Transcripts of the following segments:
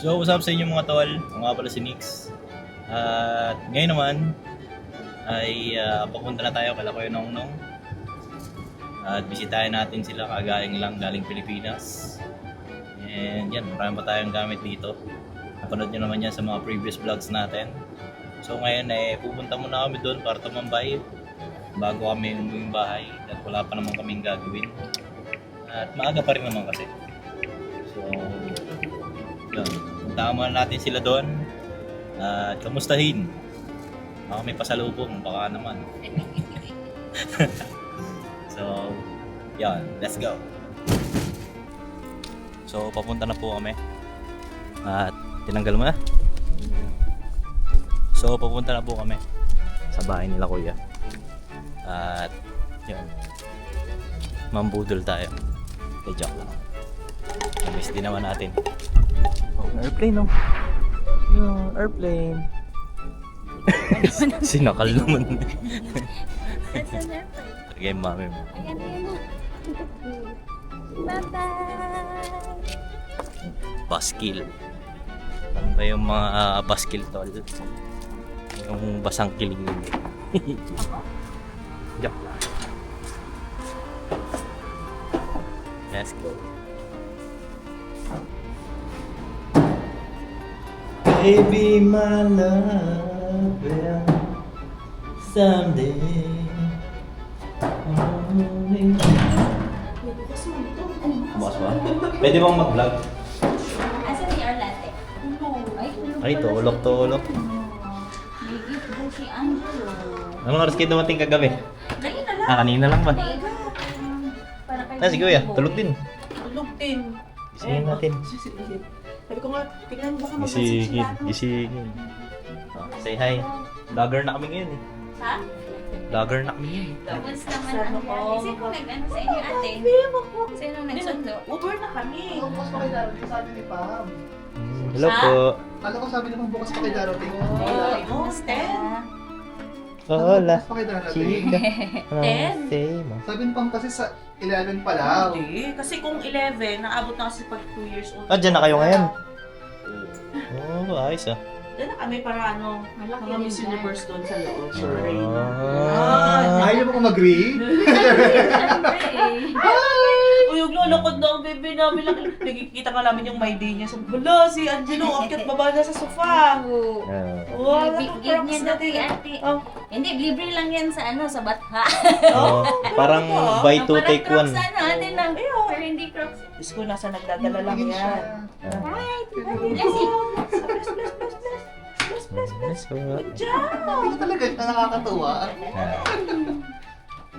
So, what's up sa inyo mga tol? Ako nga pala si Nix. At ngayon naman ay papunta na tayo kala Kuya Nongnong. At bisitahin natin sila kagaling lang galing Pilipinas. And yan, marami pa tayong gamit dito. Napanood nyo naman yan sa mga previous vlogs natin. So ngayon pupunta muna kami doon para tumambay bago kami umuwi bahay at wala pa naman kaming gagawin. At maaga pa rin naman kasi. So, yun. Puntaan muna natin sila doon at kamustahin. Baka may pasalubong, baka naman. So, yan. Let's go. So, papunta na po kami. At tinanggal mo na. So, papunta na po kami sa bahay nila kuya. At, yun. Mambudol tayo. Joke lang. Namiss din naman natin. Oh, airplane no? Yung airplane. Sinakal naman. That's an airplane. Sige, mami mo. Ayan, ayan. Bye-bye! Baskil. Ano ba yung mga baskil tol? Yung basang kiling. Joke lang. Let's go. Baby, my love will someday only. Bukas ba? Pwede bang mag-vlog? Asan ni Arlate? Ay, tulok. May gift daw si Angelo. Anong oras kayo dumating kagabi? Kanina lang. Kanina lang ba? Para kay Si Kuya, tulog din. Tulog din. Gisingin natin. Sabi ko nga, tignan mo baka Gisingin. Say hi. Vlogger na kami ngayon eh. Ha? Vlogger na kami ngayon. Tapos naman Sana ang all. Sino nag-ano sa inyo ate? Sino nagsundo? Uber na kami. Bukas pa kayo darating, sabi ni Pam. Hello po. Kala ko sabi naman bukas pa kayo darating. Oh, Stan. Hola. Bukas pa kayo darating. Chica. Ten? Same. Sabi ni Pam kasi sa 11 pa lang. Hindi. Kasi kung 11, naabot na kasi pag 2 years old. Ah, dyan na kayo ngayon? Oh, ayos ah. Diyan na kami para ano, Malaki mga din Miss yan. Universe doon sa loob. Ah. Ayaw mo kung mag-agree? Uy, yung lulukod na ang baby namin. Nagkikita ka namin yung my day niya. Sabi, wala, si Angelo, akyat baba na sa sofa. Ah. Wow, Give niya daw kay ate. Oh. Hindi, libre lang yan sa ano, sa Batha. Oh, parang buy two take one. Parang Crocs ano, ate lang. Ayun. Pero hindi Crocs. Diyos ko, nasa nagdadala lang Tingin siya. yan. Hi, blessing. Let's go. Good job! Hindi talaga siya nakakatuwa.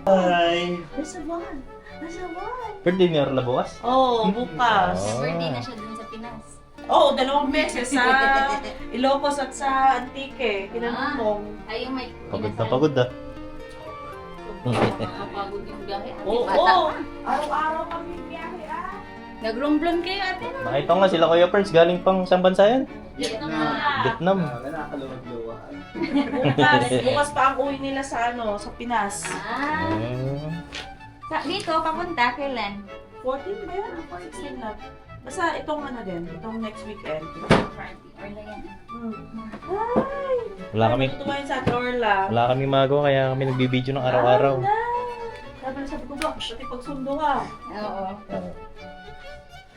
Hi. Nasa one. Nasa one. Birthday ni Orla bukas? Oh, bukas. Oh. Birthday na siya dun sa Pinas. Oo, dalawang beses sa Ilocos at sa Antique. Kinanong. Ay, yung may Pagod na pagod ah. Nakapagod yung biyahe. Oo, Bata oo. pa. Araw-araw kami biyahe ah. Nag-romblon kayo ate. Nakita ko nga sila Kuya Perns galing pang saan bansa yan? Vietnam. Vietnam. Nakakaluwag-luwa. Bukas pa ang uwi nila sa ano, sa Pinas. Ah. Dito, papunta, kailan? 14 ba yun? 16 na. Basta itong ano din, itong next weekend. Party. Orla yan. Hi! Wala kami, Tumayin sa Orla. wala kami magawa kaya kami nagbibideo ng araw-araw. Sabi ko, Dok, pati pagsundo ka. Oo.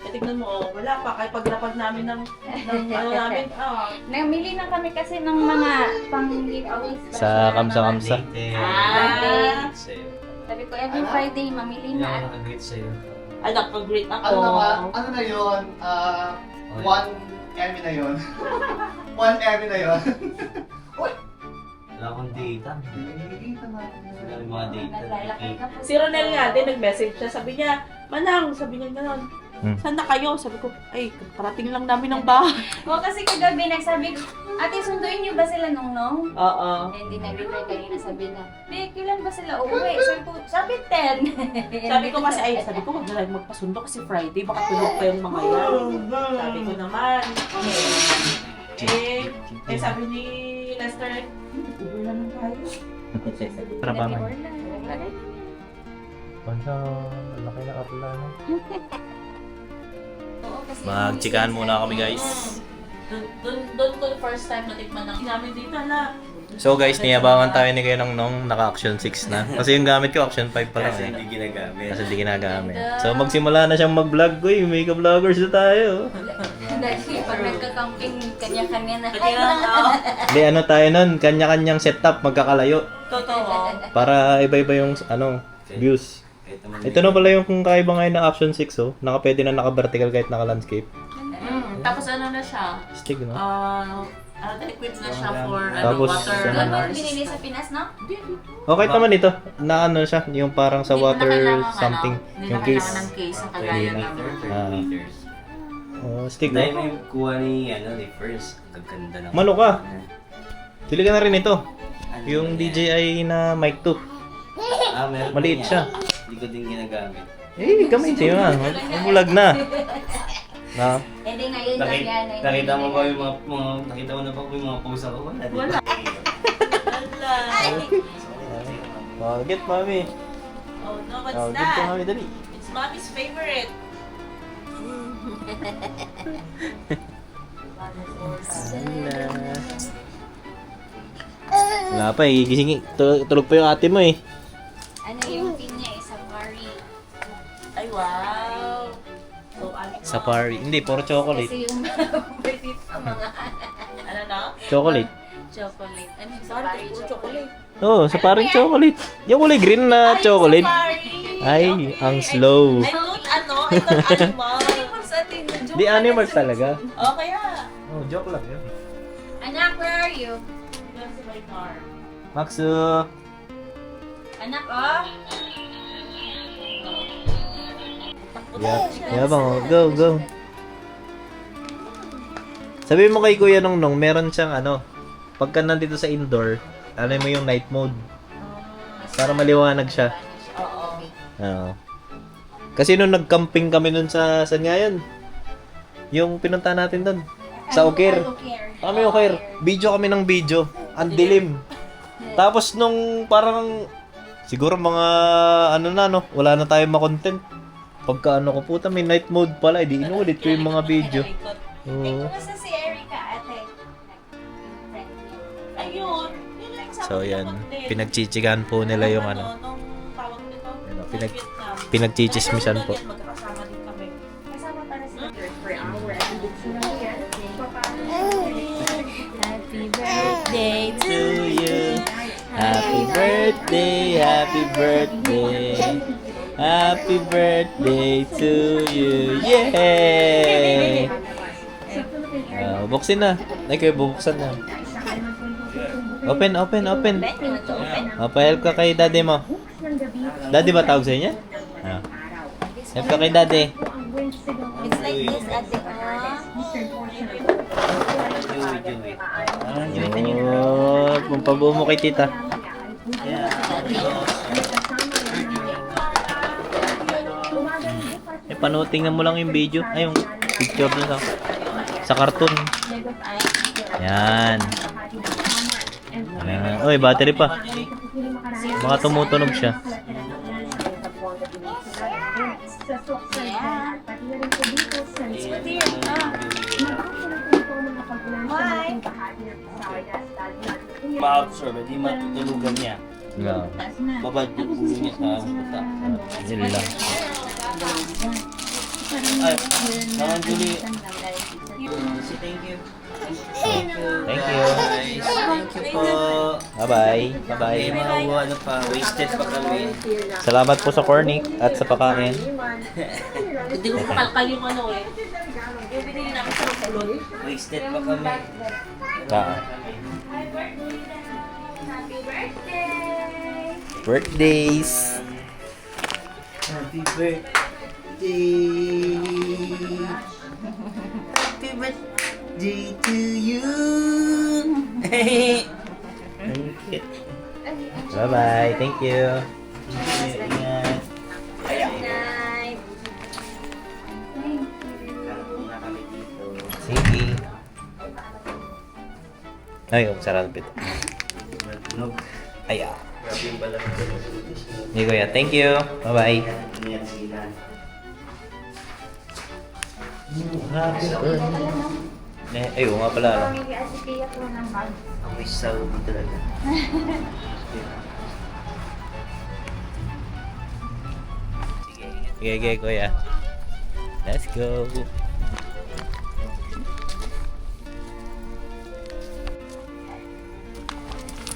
Tignan mo, oh, wala pa. Kahit paglapag namin ng ano namin, Namili na kami kasi ng mga pang-giveaways. Sa kamsa-kamsa. Ah. Sabi ko, every Friday, mamili na. ay, nakag-greet ako. Ano na yun? 1 Emmy na yun. 1 Emmy na yun. Wala akong data. Nakikita na. Wala yung mga data. Naglalakad ka po. Si Ronel nga din, nag-message siya. Sabi niya, Manang, sabi niya gano'n. Saan na kayo? Sabi ko, ay, parating lang namin ng bahay. O, kasi kagabi nagsabi ko, ate, sunduin niyo ba sila nung? Oo. Eh, hindi nag-reply kanina, sabi na, Be, kailan ba sila uuwi? Sabi 10. Sabi ko kasi, ay, sabi ko, wag na lang magpasundo kasi Friday, baka tulog pa yung mga yan. Sabi ko naman. Sabi ni Lester, Uber na lang tayo. Trabaho. Nag-order. Banda, laki na kapla no? Oo, kasi Magchikahan muna kami guys. Doon ko the first time natikman ng namin dito na. So guys, niyabangan tayo ni Kuya nung naka-Action 6 na. Kasi yung gamit ko, Action 5 pa lang Kasi eh. hindi ginagamit. Kasi hindi ginagamit. So magsimula na siyang mag-vlog. Uy, may ka-vloggers na tayo. Dahil pag nagka-camping, kanya-kanya na. Kaya na. Hindi, ano tayo nun, kanya-kanyang setup, magkakalayo. Totoo. Para iba-iba yung views. Ito na pala yung kung kaiba ngayon ng Action 6 oh. Pwede na naka-vertical kahit naka-landscape. Tapos ano na siya? Stig, no? Equipped na siya for Tapos, water. Doon mo binili sa Pinas, no? Okay naman ito. Na ano siya, yung parang sa Hindi mo na water kailangan, something. Hindi Yung na case. kailangan ng case na kagaya ng 30 meters. Oh, stig, Dahil no? may kuha ni First. Gaganda lang. Mano ka? Pili ka na rin ito. Yung DJI na mic 2. Meron Maliit pa siya. Hindi ko din ginagamit. Gamitin mo nga. Vlog na. Na? Hindi ngayon lang yan. Nakita mo ba yung nakita mo na ba yung mga post ako? Wala. Wala. Wala. Get mami. Oh no, what's Get ka that? mami, dali. It's mommy's favorite. Wala pa eh. Gising. Tulog pa yung ate mo eh. Ano yung pin niya eh, safari. Ay, wow. So, Safari. Hindi, puro chocolate. Kasi yung favorite sa mga ano na? Chocolate. chocolate. Ano yung Sorry, safari puro chocolate? Oo, safari chocolate. Yung kulay green na chocolate. Safari. Ay, ang slow. I thought animal. Animals atin. Di animals talaga. Oh, kaya. Oh, joke lang yun. Anak, where are you? That's my car. Maxu. Anak, oh. Yeah, bang, go, go. Sabi mo kay Kuya Nong, meron siyang pagka nandito sa indoor, mo yung night mode. Para maliwanag siya. Oo. Oo. Kasi nung nag-camping kami nun saan nga yun? Yung pinunta natin dun. Sa Ukir. Kami Ukir. Video kami ng video. Ang dilim. Tapos nung parang, siguro mga wala na tayong ma-content. Pagka ko puta, may night mode pala. Di inulit ko yung mga video. Oo. Kumusta si Erica, ate? Ayun. Yun lang sa So akin yan, yung content. pinagchichigan po nila yung Nung tawag nito, Vietnam. pinagchichismisan po. Magkakasama din kami. Kasama para sa Happy birthday To you. Happy birthday, happy birthday. Happy birthday to you. Yay! Buksin na. Ay, kayo bubuksan na. Open. Help ka kay daddy mo. Daddy ba tawag sa inyo? Help ka kay daddy. It's like this, ate. Pampabuo mo kay tita. Panutingnan mo lang yung video. Ay, yung picture na sa cartoon. Yan. Oy, battery pa. Baka tumutunog siya. Ma-absorb, hindi matutulugan niya. Yeah. Babad yung ulo niya sa mata. Yun lang. Ay, naman Julie. Thank you. Thank you. Guys, thank you po. Bye-bye. May Bye-bye. mga wasted pa kami. Salamat po sa cornic at sa pakain. Hindi ko kalkal yung yung binili namin sa Rosalon. Wasted pa kami. Happy birthday! Birthdays. Happy birthday. Happy birthday to you. Bye-bye. Thank you. Ingat. Night! Muna kami dito. Sige. Ay, sarap ito. No. Ay, Grabe yung balat ko. Hindi kuya. Thank you. Bye-bye. Ingat sila. Happy birthday. Ay, oo nga pala. no? Pamilya at si Tia ko ng bag. Amoy Saudi talaga. Sige, kuya. Let's go.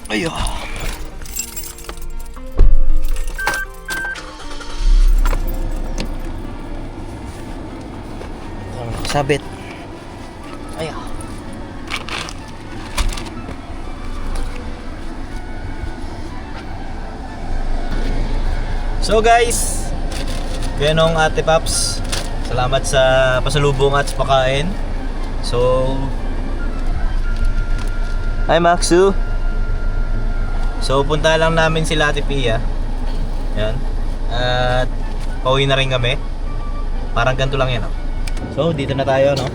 Ayo. Sabit. Ayo. So guys, kaya nung Ate Paps, salamat sa pasalubong at sa pakain. So, hi Maxu. So, punta lang namin sila Ate Pia. Yan. At pauwi na rin kami. Parang ganito lang yan, no? So, dito na tayo, no?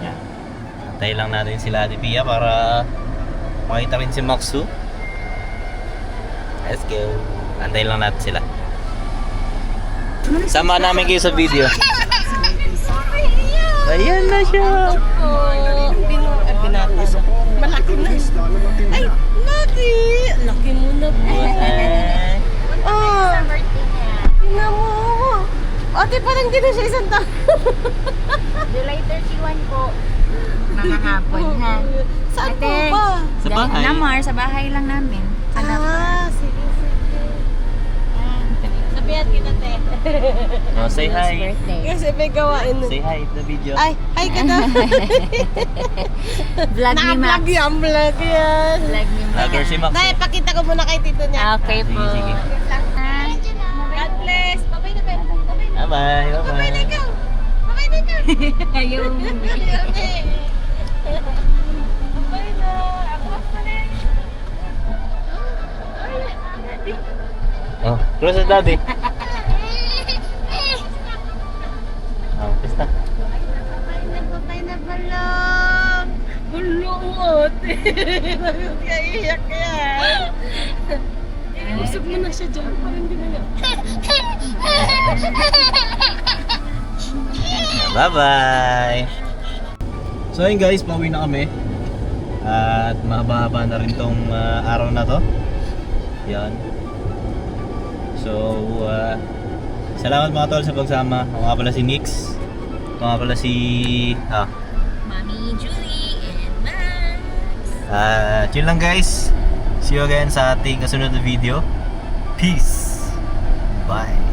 Yan. Antay lang natin sila Ate Pia para makita rin si Maxu. Let's go. Antayin lang natin sila. Sama namin kayo sa video. Ayan na siya. Binatas. Malaki na. Ay, Laki! Laki mo na po. Oh, Sa birthday niya. tingnan mo. Ate, parang din na siya isang taon. July 31 po. Mga hapon, ha? Saan po Ate, ba? Sa bahay. Namar, sa bahay lang namin. Sige, sige. Sabihan kita, te. Oh, say hi. Birthday. Kasi may gawain. Say hi to the video. Ay, hi ka na. Vlog ni Max. Na-vlog yan, vlog yan. Vlog ni Max. Vlogger si Max. Nay, pakita ko muna kay tito niya. Okay po. Sige, sige. God bless. Babay na, Ben. Babay na. Bye-bye. Babay na Bye-bye. ikaw. Babay na ikaw. Ayun. Babay na. Ako pa na. Oh, close the daddy. Oh, pista. Babay na pala. Bulungot. Kaya iyak yan. Usap mo na siya dyan. Parang hindi na yan. Bye-bye. So ayun guys, pauwi na kami. At mahaba-haba na rin tong araw na to. Yan. So, salamat mga tol sa pagsama. Ako nga pala si Nix. Ako nga pala si... Mami Julie and Max. Yun lang guys. See you again sa ating kasunod na video. Peace. Bye.